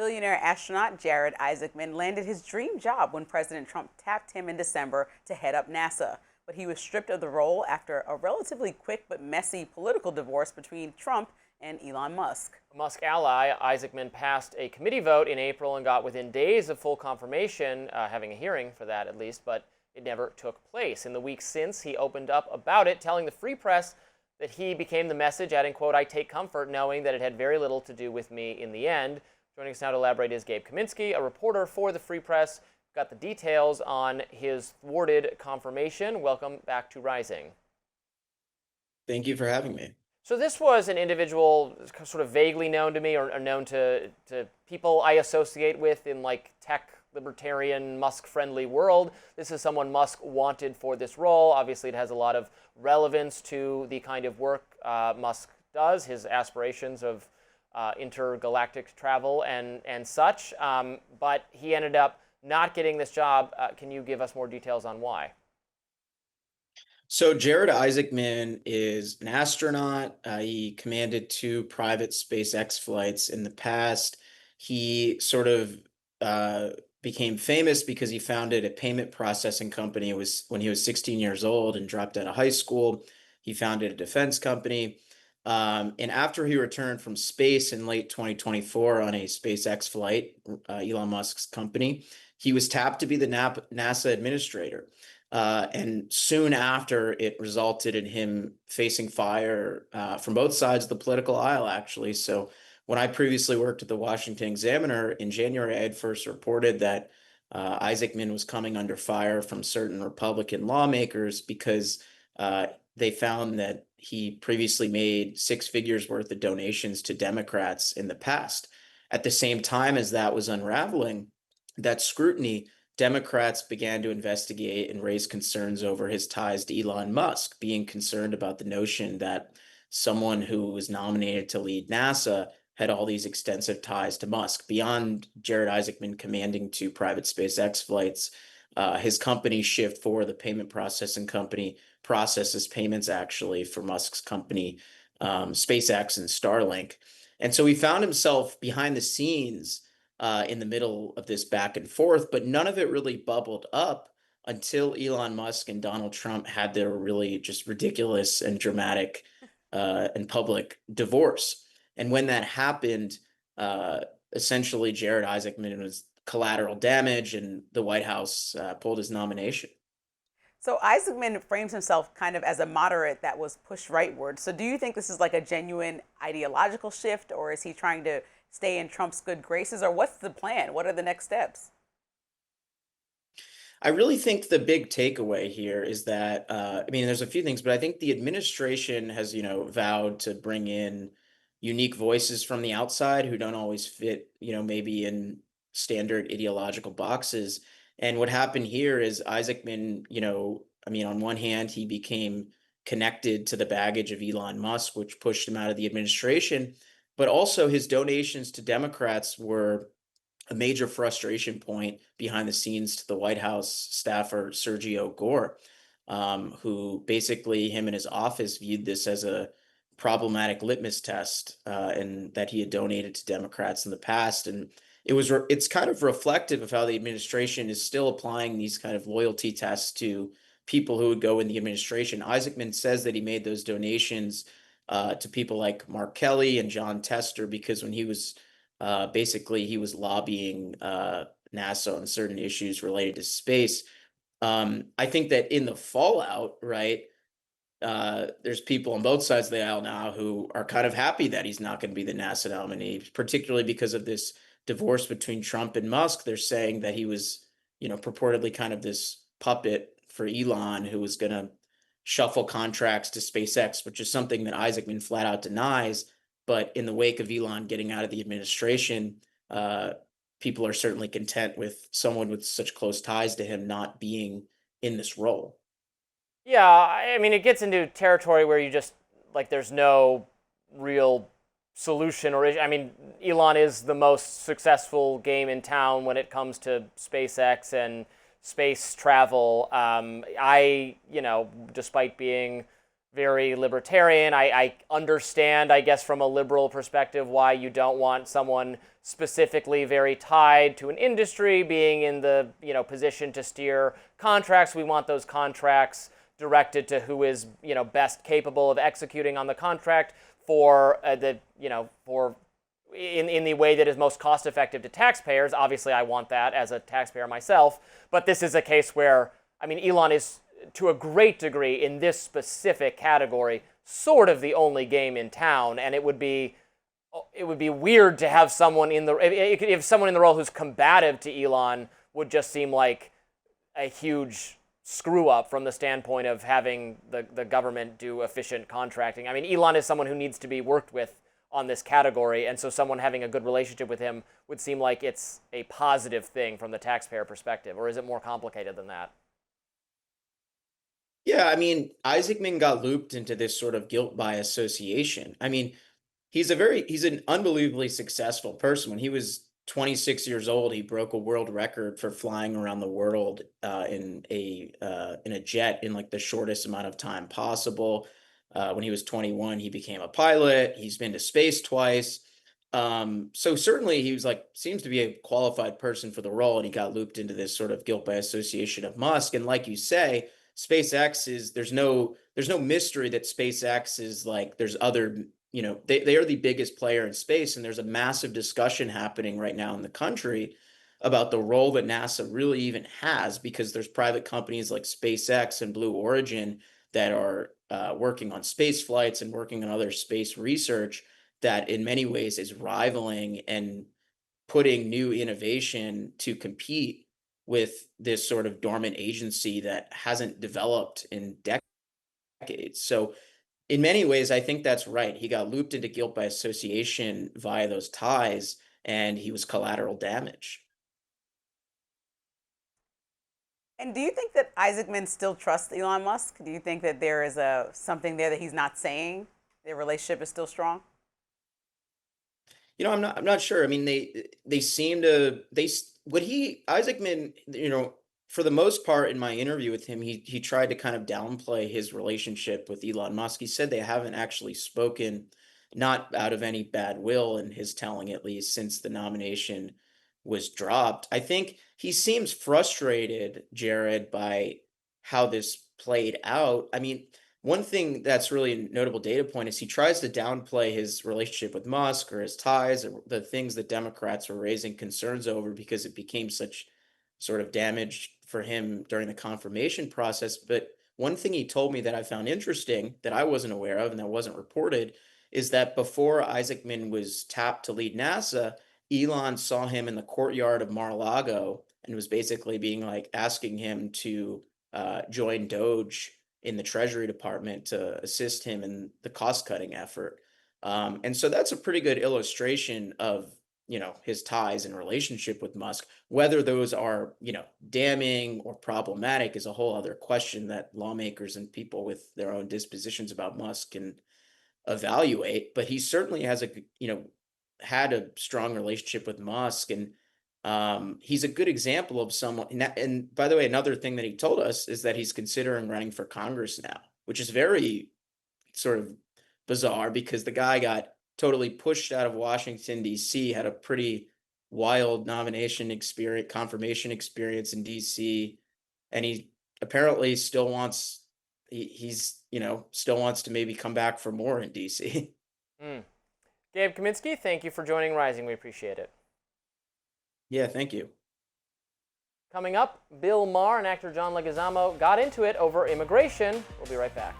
Billionaire astronaut Jared Isaacman landed his dream job when President Trump tapped him in December to head up NASA. But he was stripped of the role after a relatively quick but messy political divorce between Trump and Elon Musk. A Musk ally, Isaacman passed a committee vote in April and got within days of full confirmation, having a hearing for that at least, but it never took place. In the weeks since, he opened up about it, telling the Free Press that he became the message, adding, quote, "I take comfort knowing that it had very little to do with me in the end." Joining us now to elaborate is Gabe Kamisky, a reporter for the Free Press. Got the details on his thwarted confirmation. Welcome back to Rising. Thank you for having me. So this was an individual sort of vaguely known to me or known to people I associate with in like tech, libertarian, Musk-friendly world. This is someone Musk wanted for this role. Obviously, it has a lot of relevance to the kind of work Musk does, his aspirations of intergalactic travel and such. But he ended up not getting this job. Can you give us more details on why? So Jared Isaacman is an astronaut. He commanded 2 private SpaceX flights in the past. He sort of became famous because he founded a payment processing company. It was when he was 16 years old and dropped out of high school. He founded a defense company. And after he returned from space in late 2024 on a SpaceX flight, Elon Musk's company, he was tapped to be the NASA administrator. And soon after, it resulted in him facing fire from both sides of the political aisle, actually. So when I previously worked at the Washington Examiner in January, I had first reported that Isaacman was coming under fire from certain Republican lawmakers because they found that he previously made 6 figures worth of donations to Democrats in the past. At the same time as that was unraveling, that scrutiny, Democrats began to investigate and raise concerns over his ties to Elon Musk, being concerned about the notion that someone who was nominated to lead NASA had all these extensive ties to Musk. Beyond Jared Isaacman commanding 2 private SpaceX flights, his company Shift4, the payment processing company, processes payments actually for Musk's company, SpaceX and Starlink. And so he found himself behind the scenes in the middle of this back and forth, but none of it really bubbled up until Elon Musk and Donald Trump had their really just ridiculous and dramatic and public divorce. And when that happened, essentially Jared Isaacman was collateral damage and the White House pulled his nomination. So Isaacman frames himself kind of as a moderate that was pushed rightward. So do you think this is like a genuine ideological shift, or is he trying to stay in Trump's good graces, or what's the plan? What are the next steps? I really think the big takeaway here is that, I mean, there's a few things, but I think the administration has, vowed to bring in unique voices from the outside who don't always fit, maybe in standard ideological boxes. And what happened here is Isaacman, I mean, on one hand, he became connected to the baggage of Elon Musk, which pushed him out of the administration, but also his donations to Democrats were a major frustration point behind the scenes to the White House staffer Sergio Gore, who basically him and his office viewed this as a problematic litmus test, and that he had donated to Democrats in the past. And it's kind of reflective of how the administration is still applying these kind of loyalty tests to people who would go in the administration. Isaacman says that he made those donations to people like Mark Kelly and John Tester because when he was basically he was lobbying NASA on certain issues related to space. I think that in the fallout, right, there's people on both sides of the aisle now who are kind of happy that he's not going to be the NASA nominee, particularly because of this divorce between Trump and Musk. They're saying that he was, purportedly kind of this puppet for Elon who was going to shuffle contracts to SpaceX, which is something that Isaacman flat out denies. But in the wake of Elon getting out of the administration, people are certainly content with someone with such close ties to him not being in this role. Yeah, I mean, it gets into territory where you just, like, there's no real solution or I mean, Elon is the most successful game in town when it comes to SpaceX and space travel. Despite being very libertarian. I understand, I guess, from a liberal perspective, why you don't want someone specifically very tied to an industry being in the position to steer contracts. We want those contracts directed to who is best capable of executing on the contract for in the way that is most cost effective to taxpayers. Obviously, I want that as a taxpayer myself. But this is a case where, I mean, Elon is, to a great degree, in this specific category, sort of the only game in town, and it would be weird to have someone in the if someone in the role who's combative to Elon would just seem like a huge screw up from the standpoint of having the government do efficient contracting. I mean, Elon is someone who needs to be worked with on this category, and so someone having a good relationship with him would seem like it's a positive thing from the taxpayer perspective. Or is it more complicated than that? Yeah, I mean, Isaacman got looped into this sort of guilt by association. I mean, he's an unbelievably successful person. When he was 26 years old, he broke a world record for flying around the world in a jet in like the shortest amount of time possible. When he was 21, he became a pilot. He's been to space twice. So certainly he was like, seems to be a qualified person for the role, and he got looped into this sort of guilt by association of Musk. And like you say, SpaceX is, there's no mystery that SpaceX is like, there's other, they are the biggest player in space, and there's a massive discussion happening right now in the country about the role that NASA really even has, because there's private companies like SpaceX and Blue Origin that are working on space flights and working on other space research that in many ways is rivaling and putting new innovation to compete with this sort of dormant agency that hasn't developed in decades. So in many ways, I think that's right. He got looped into guilt by association via those ties, and he was collateral damage. And do you think that Isaacman still trusts Elon Musk? Do you think that there is something there that he's not saying? Their relationship is still strong? I'm not sure. I mean, they seem to Isaacman, for the most part in my interview with him, he tried to kind of downplay his relationship with Elon Musk. He said they haven't actually spoken, not out of any bad will in his telling, at least, since the nomination was dropped. I think he seems frustrated, Jared, by how this played out. I mean, one thing that's really a notable data point is he tries to downplay his relationship with Musk or his ties or the things that Democrats were raising concerns over because it became such sort of damage for him during the confirmation process. But one thing he told me that I found interesting that I wasn't aware of and that wasn't reported is that before Isaacman was tapped to lead NASA, Elon saw him in the courtyard of Mar-a-Lago and was basically being like asking him to join Doge in the Treasury Department to assist him in the cost-cutting effort. And so that's a pretty good illustration of, his ties and relationship with Musk. Whether those are, damning or problematic is a whole other question that lawmakers and people with their own dispositions about Musk can evaluate. But he certainly has had a strong relationship with Musk, and he's a good example of someone. And by the way, another thing that he told us is that he's considering running for Congress now, which is very sort of bizarre because the guy got totally pushed out of Washington, D.C., had a pretty wild nomination experience, confirmation experience in D.C., and he apparently still wants, still wants to maybe come back for more in D.C. Gabe Kamisky, thank you for joining Rising. We appreciate it. Yeah, thank you. Coming up, Bill Maher and actor John Leguizamo got into it over immigration. We'll be right back.